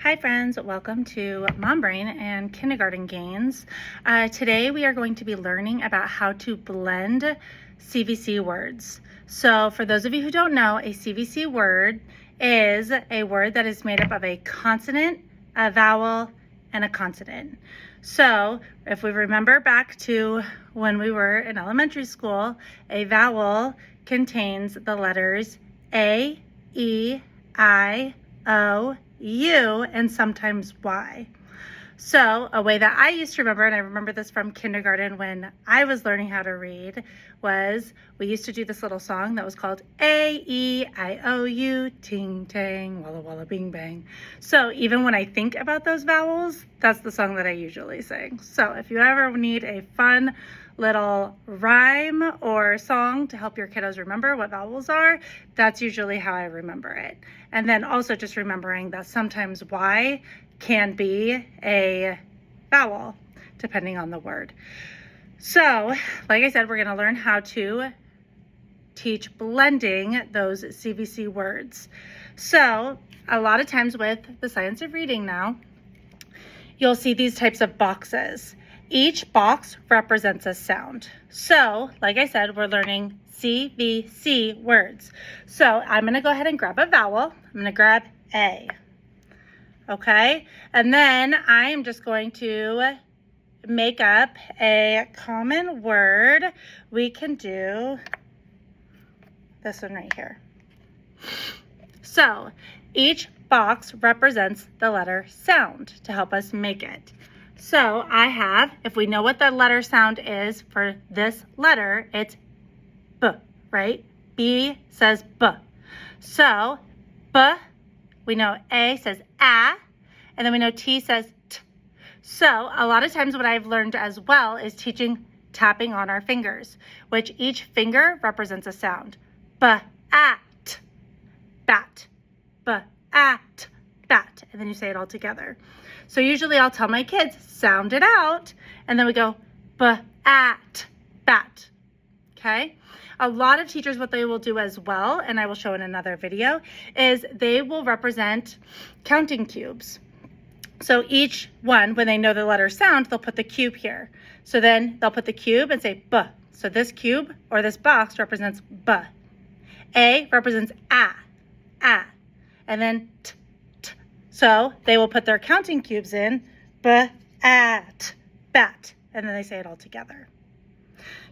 Hi friends, welcome to Mom Brain and Kindergarten Gains. Today we are going to be learning about how to blend CVC words. So for those of you who don't know, a CVC word is a word that is made up of a consonant, a vowel, and a consonant. So if we remember back to when we were in elementary school, a vowel contains the letters A, E, I, O, U, and sometimes Y. So a way that I used to remember, and I remember this from kindergarten when I was learning how to read, was we used to do this little song that was called A-E-I-O-U, ting tang, walla walla bing bang. So even when I think about those vowels, that's the song that I usually sing. So if you ever need a fun little rhyme or song to help your kiddos remember what vowels are, that's usually how I remember it. And then also just remembering that sometimes Y can be a vowel depending on the word. So, like I said, we're going to learn how to teach blending those CVC words. So, a lot of times with the science of reading now, you'll see these types of boxes. Each box represents a sound. So, like I said, we're learning CVC words. So, I'm going to go ahead and grab a vowel. I'm going to grab A. Okay, and then I am just going to make up a common word. We can do this one right here. So each box represents the letter sound to help us make it. So I have, if we know what the letter sound is for this letter, it's B, right? B says B. So B, we know A says A, and then we know T says T. So a lot of times what I've learned as well is teaching tapping on our fingers, which each finger represents a sound. B-at, bat, B-at, bat, and then you say it all together. So usually I'll tell my kids, sound it out, and then we go B-at, bat, okay? A lot of teachers, what they will do as well, and I will show in another video, is they will represent counting cubes. So each one, when they know the letter sound, they'll put the cube here. So then they'll put the cube and say B. So this cube or this box represents B. A represents A. And then T, T. So they will put their counting cubes in, B, at, bat. And then they say it all together.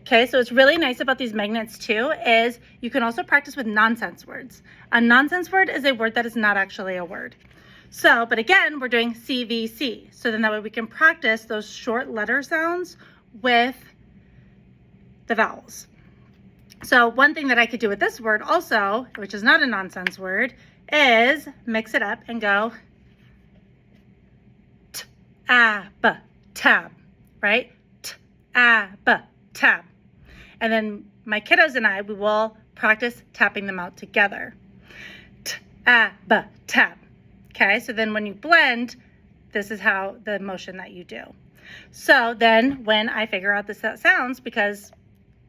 Okay, so what's really nice about these magnets too is you can also practice with nonsense words. A nonsense word is a word that is not actually a word. So, but again, we're doing CVC. So then that way we can practice those short letter sounds with the vowels. So one thing that I could do with this word also, which is not a nonsense word, is mix it up and go t-a-b, tab, right? T-a-b, tab. And then my kiddos and I, we will practice tapping them out together. T-a-b, tab. Okay, so then when you blend, this is how the motion that you do. So then when I figure out the sounds, because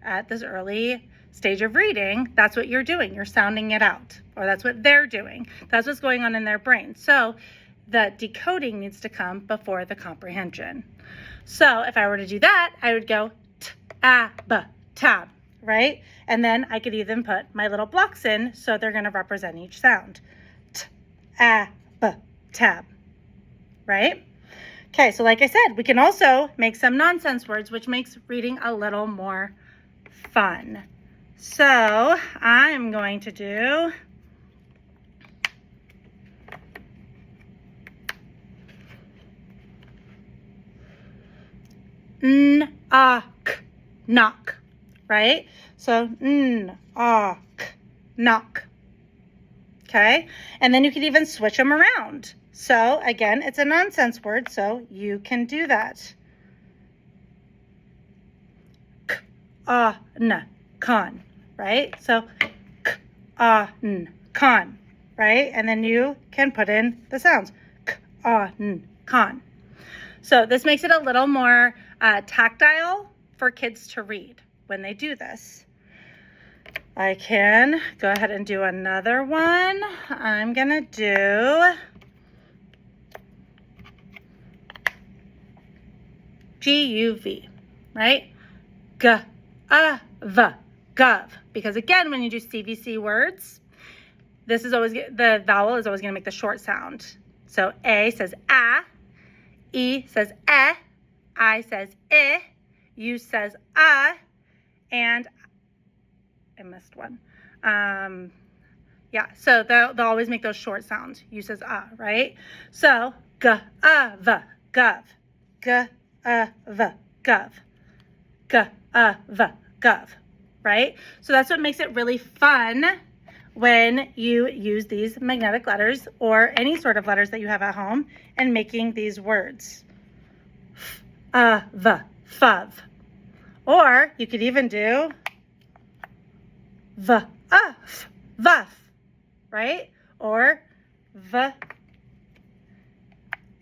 at this early stage of reading, that's what you're doing. You're sounding it out, or that's what they're doing. That's what's going on in their brain. So the decoding needs to come before the comprehension. So if I were to do that, I would go t-a-b, tab, right? And then I could even put my little blocks in, so they're going to represent each sound. T-a-b, tab, right? Okay, so like I said, we can also make some nonsense words, which makes reading a little more fun. So I'm going to do n-a-k, knock, right? So n-a-k, knock. Okay, and then you can even switch them around. So again, it's a nonsense word, so you can do that. K-a-n, con, right? So k-a-n, con, right? And then you can put in the sounds. K-a-n, con. So this makes it a little more tactile for kids to read when they do this. I can go ahead and do another one. I'm gonna do G-U-V, right? G-A-V, gov. Because again, when you do CVC words, this is always, the vowel is always going to make the short sound. So A says A, E says E, I says I, U says and I missed one. Yeah, so they'll always make those short sounds. U says right? So G-A-V, gov, G-A-V, gov, G-A-V, gov, right? So that's what makes it really fun when you use these magnetic letters or any sort of letters that you have at home and making these words. V, fuv. Or you could even do v, vuff, right? Or v,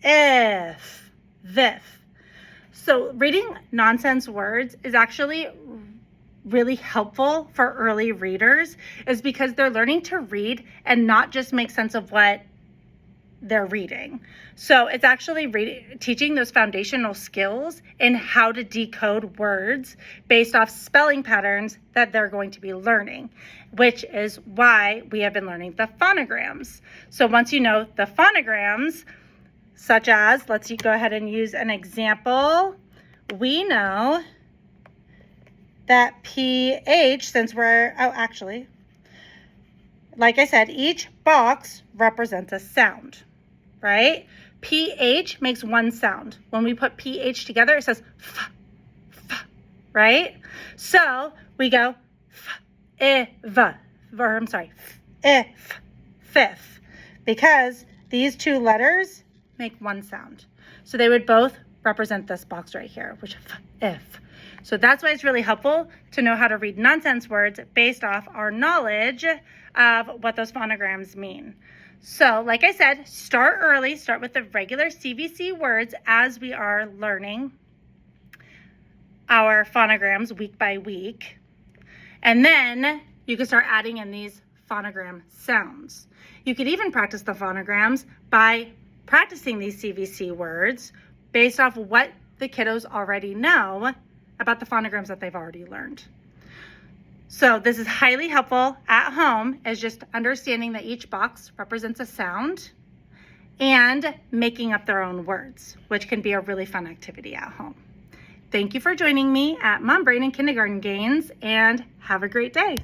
if, vif. So reading nonsense words is actually really helpful for early readers, is because they're learning to read and not just make sense of what they're reading. So it's actually teaching those foundational skills in how to decode words based off spelling patterns that they're going to be learning, which is why we have been learning the phonograms. So once you know the phonograms, such as, let's go ahead and use an example. We know that PH, since actually, like I said, each box represents a sound, right? PH makes one sound. When we put PH together, it says f, f, right? So we go f, I, v, or I'm sorry, if, fifth, because these two letters make one sound. So they would both represent this box right here, which if. So that's why it's really helpful to know how to read nonsense words based off our knowledge of what those phonograms mean. So like I said, start early, start with the regular CVC words as we are learning our phonograms week by week. And then you can start adding in these phonogram sounds. You could even practice the phonograms by practicing these CVC words based off what the kiddos already know about the phonograms that they've already learned. So this is highly helpful at home, as just understanding that each box represents a sound and making up their own words, which can be a really fun activity at home. Thank you for joining me at Mom Brain and Kindergarten Gains, and have a great day.